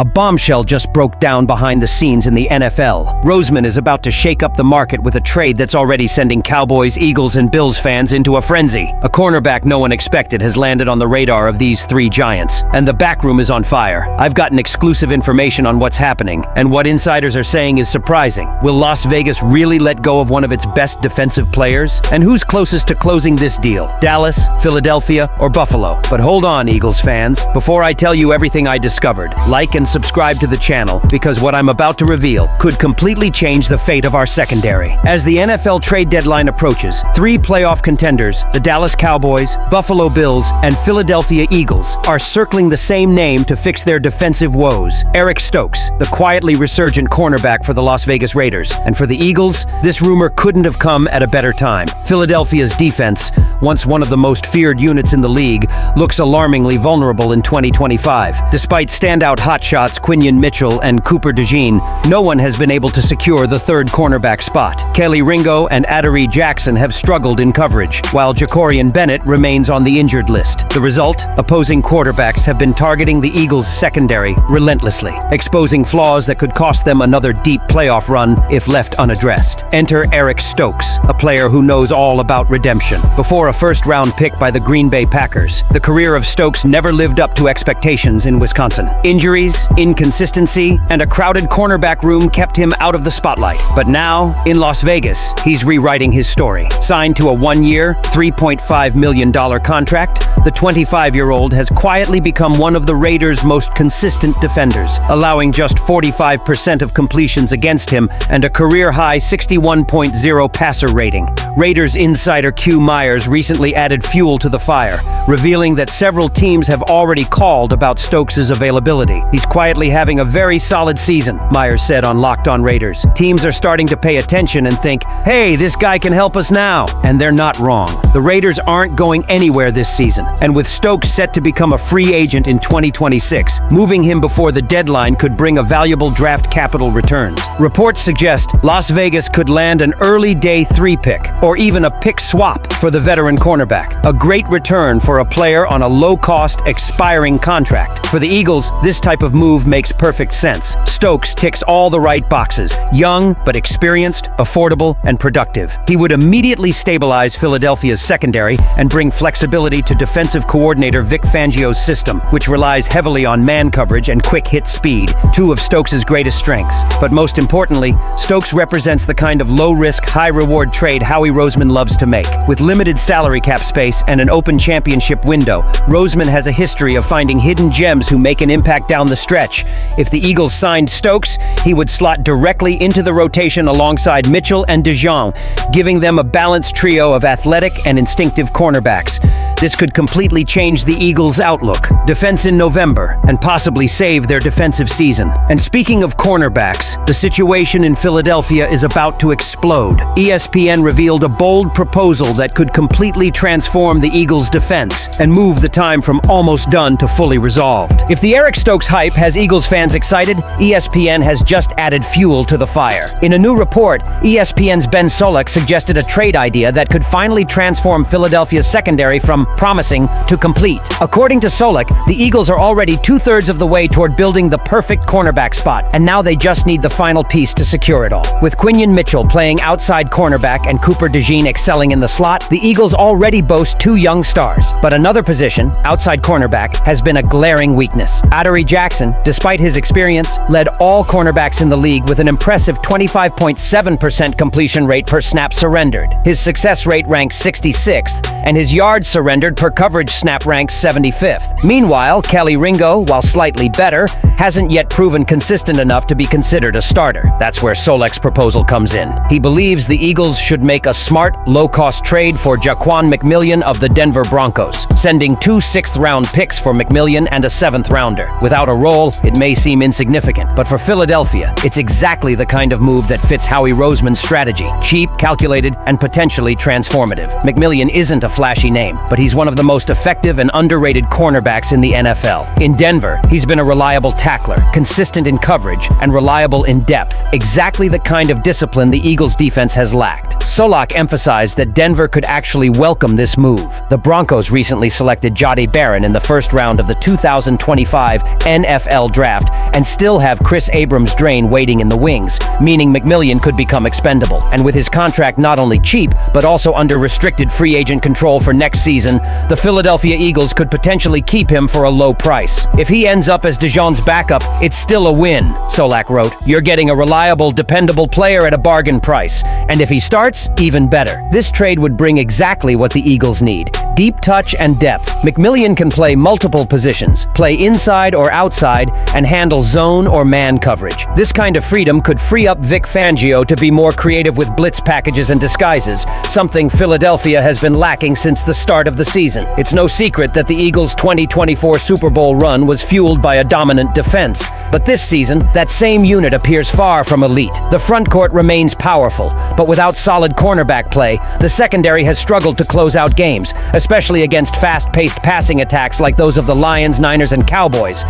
A bombshell just broke down behind the scenes in the NFL. Roseman is about to shake up the market with a trade that's already sending Cowboys, Eagles, and Bills fans into a frenzy. A cornerback no one expected has landed on the radar of these three giants, and the backroom is on fire. I've gotten exclusive information on what's happening, and what insiders are saying is surprising. Will Las Vegas really let go of one of its best defensive players? And who's closest to closing this deal? Dallas, Philadelphia, or Buffalo? But hold on, Eagles fans. Before I tell you everything I discovered, like and subscribe to the channel, because what I'm about to reveal could completely change the fate of our secondary. As the NFL trade deadline approaches, three playoff contenders, the Dallas Cowboys, Buffalo Bills, and Philadelphia Eagles, are circling the same name to fix their defensive woes. Eric Stokes, the quietly resurgent cornerback for the Las Vegas Raiders. And for the Eagles, this rumor couldn't have come at a better time. Philadelphia's defense, once one of the most feared units in the league, looks alarmingly vulnerable in 2025. Despite standout hotshots Quinyon Mitchell and Cooper DeJean, no one has been able to secure the third cornerback spot. Kelly Ringo and Adoree Jackson have struggled in coverage, while Jacorian Bennett remains on the injured list. The result? Opposing quarterbacks have been targeting the Eagles' secondary relentlessly, exposing flaws that could cost them another deep playoff run if left unaddressed. Enter Eric Stokes, a player who knows all about redemption. Before a first-round pick by the Green Bay Packers, the career of Stokes never lived up to expectations in Wisconsin. Injuries, inconsistency, and a crowded cornerback room kept him out of the spotlight. But now, in Las Vegas, he's rewriting his story. Signed to a one-year, $3.5 million contract, the 25-year-old has quietly become one of the Raiders' most consistent defenders, allowing just 45% of completions against him and a career-high 61.0 passer rating. Raiders insider Q Myers recently added fuel to the fire, revealing that several teams have already called about Stokes' availability. He's quietly having a very solid season, Myers said on Locked On Raiders. Teams are starting to pay attention and think, hey, this guy can help us now. And they're not wrong. The Raiders aren't going anywhere this season, and with Stokes set to become a free agent in 2026, moving him before the deadline could bring a valuable draft capital returns. Reports suggest Las Vegas could land an early day 3 pick, or even a pick swap for the veteran cornerback. A great return for a player on a low-cost, expiring contract. For the Eagles, this type of move makes perfect sense. Stokes ticks all the right boxes. Young, but experienced, affordable, and productive. He would immediately stabilize Philadelphia's secondary and bring flexibility to defensive coordinator Vic Fangio's system, which relies heavily on man coverage and quick hit speed, two of Stokes' greatest strengths. But most importantly, Stokes represents the kind of low-risk, high-reward trade Howie Roseman loves to make. With limited salary cap space and an open championship window, Roseman has a history of finding hidden gems who make an impact down the stretch. If the Eagles signed Stokes, he would slot directly into the rotation alongside Mitchell and DeJean, giving them a balanced trio of athletic and instinctive cornerbacks. This could completely change the Eagles' outlook, defense in November, and possibly save their defensive season. And speaking of cornerbacks, the situation in Philadelphia is about to explode. ESPN revealed a bold proposal that could completely transform the Eagles' defense and move the time from almost done to fully resolved. If the Eric Stokes hype has Eagles fans excited, ESPN has just added fuel to the fire. In a new report, ESPN's Ben Solak suggested a trade idea that could finally transform Philadelphia's secondary from promising to complete. According to Solak, the Eagles are already 2/3 of the way toward building the perfect cornerback spot, and now they just need the final piece to secure it all. With Quinyon Mitchell playing outside cornerback and Cooper DeJean excelling in the slot, the Eagles already boast 2 young stars. But another position, outside cornerback, has been a glaring weakness. Adoree Jackson, despite his experience, led all cornerbacks in the league with an impressive 25.7% completion rate per snap surrendered. His success rate ranks 66th, and his yards surrendered per coverage snap ranks 75th. Meanwhile, Kelly Ringo, while slightly better, hasn't yet proven consistent enough to be considered a starter. That's where Solak's proposal comes in. He believes the Eagles should make a smart, low-cost trade for Jaquan McMillian of the Denver Broncos, sending 2 6th-round picks for McMillian and a 7th-rounder. Without a role, it may seem insignificant, but for Philadelphia, it's exactly the kind of move that fits Howie Roseman's strategy. Cheap, calculated, and potentially transformative. McMillian isn't a flashy name, but he's one of the most effective and underrated cornerbacks in the NFL. In Denver, he's been a reliable tackler, consistent in coverage, and reliable in depth, exactly the kind of discipline the Eagles' defense has lacked. Solak emphasized that Denver could actually welcome this move. The Broncos recently selected Jahdae Barron in the first round of the 2025 NFL Draft and still have Chris Abrams' drain waiting in the wings, meaning McMillian could become expendable. And with his contract not only cheap, but also under restricted free agent control for next season, the Philadelphia Eagles could potentially keep him for a low price. If he ends up as DeJohn's backup, it's still a win, Solak wrote. You're getting a reliable, dependable player at a bargain price. And if he starts, even better. This trade would bring exactly what the Eagles need: deep touch and depth. McMillian can play multiple positions, play inside or outside, and handle zone or man coverage. This kind of freedom could free up Vic Fangio to be more creative with blitz packages and disguises, something Philadelphia has been lacking since the start of the season. It's no secret that the Eagles' 2024 Super Bowl run was fueled by a dominant defense. But this season, that same unit appears far from elite. The front court remains powerful, but without solid cornerback play, the secondary has struggled to close out games, especially against fast-paced passing attacks like those of the Lions, Niners, and Cowboys.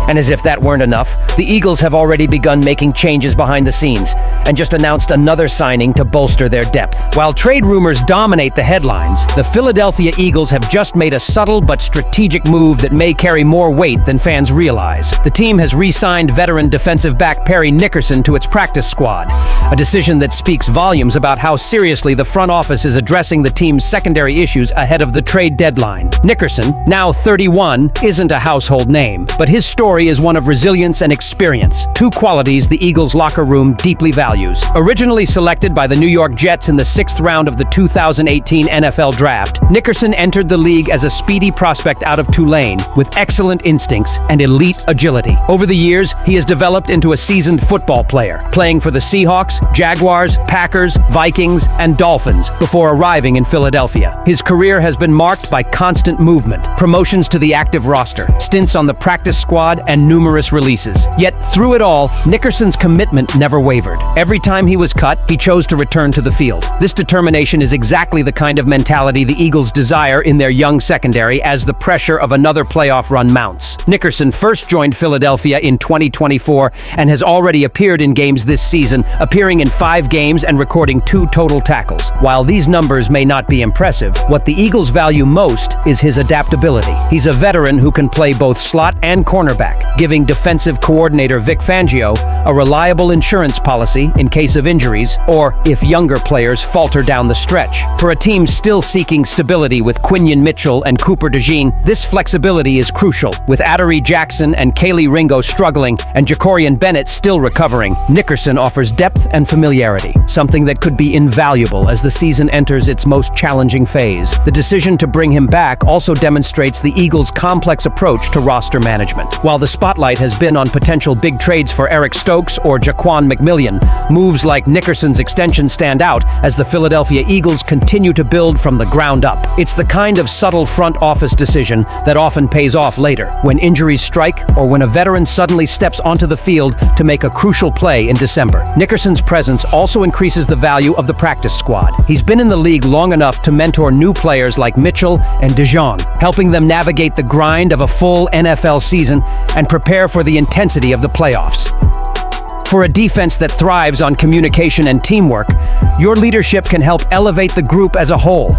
And as if that weren't enough, the Eagles have already begun making changes behind the scenes and just announced another signing to bolster their depth. While trade rumors dominate the headlines, the Philadelphia Eagles have just made a subtle but strategic move that may carry more weight than fans realize. The team has re-signed veteran defensive back Perry Nickerson to its practice squad, a decision that speaks volumes about how seriously the front office is addressing the team's secondary issues ahead of the trade deadline. Nickerson, now 31, isn't a household name, but his story is one of resilience and experience, two qualities the Eagles locker room deeply values. Originally selected by the New York Jets in the 6th round of the 2018 NFL Draft, Nickerson entered the league as a speedy prospect out of Tulane with excellent instincts and elite agility. Over the years, he has developed into a seasoned football player, playing for the Seahawks, Jaguars, Packers, Vikings, and Dolphins before arriving in Philadelphia. His career has been marked by constant movement, promotions to the active roster, stints on the practice squad, and numerous releases. Yet through it all, Nickerson's commitment never wavered. Every time he was cut, he chose to return to the field. This determination is exactly the kind of mentality the Eagles desire in their young secondary as the pressure of another playoff run mounts. Nickerson first joined Philadelphia in 2024 and has already appeared in games this season, appearing in 5 games and recording 2 total tackles. While these numbers may not be impressive, what the Eagles value most is his adaptability. He's a veteran who can play both slot and cornerback, giving defensive coordinator Vic Fangio a reliable insurance policy in case of injuries or if younger players falter down the stretch. For a team still seeking stability with Quinion Mitchell and Cooper DeJean, this flexibility is crucial. With Adoree Jackson and Kaylee Ringo struggling and Jacorian Bennett still recovering, Nickerson offers depth and familiarity, something that could be invaluable as the season enters its most challenging phase. The decision to bring him back also demonstrates the Eagles' complex approach to roster management. While the spotlight has been on potential big trades for Eric Stokes or Jaquan McMillian, moves like Nickerson's extension stand out as the Philadelphia Eagles continue to build from the ground up. It's the kind of subtle front office decision that often pays off later, when injuries strike or when a veteran suddenly steps onto the field to make a crucial play in December. Nickerson's presence also increases the value of the practice squad. He's been in the league long enough to mentor new players like Mitchell and DeJean, helping them navigate the grind of a full NFL season and prepare for the intensity of the playoffs. For a defense that thrives on communication and teamwork, your leadership can help elevate the group as a whole.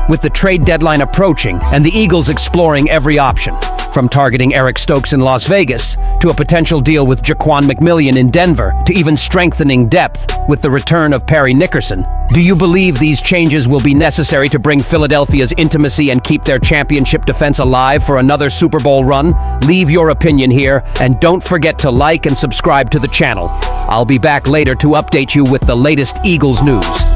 With the trade deadline approaching and the Eagles exploring every option, from targeting Eric Stokes in Las Vegas to a potential deal with Jaquan McMillian in Denver to even strengthening depth with the return of Perry Nickerson, do you believe these changes will be necessary to bring Philadelphia's intimacy and keep their championship defense alive for another Super Bowl run? Leave your opinion here, and don't forget to like and subscribe to the channel. I'll be back later to update you with the latest Eagles news.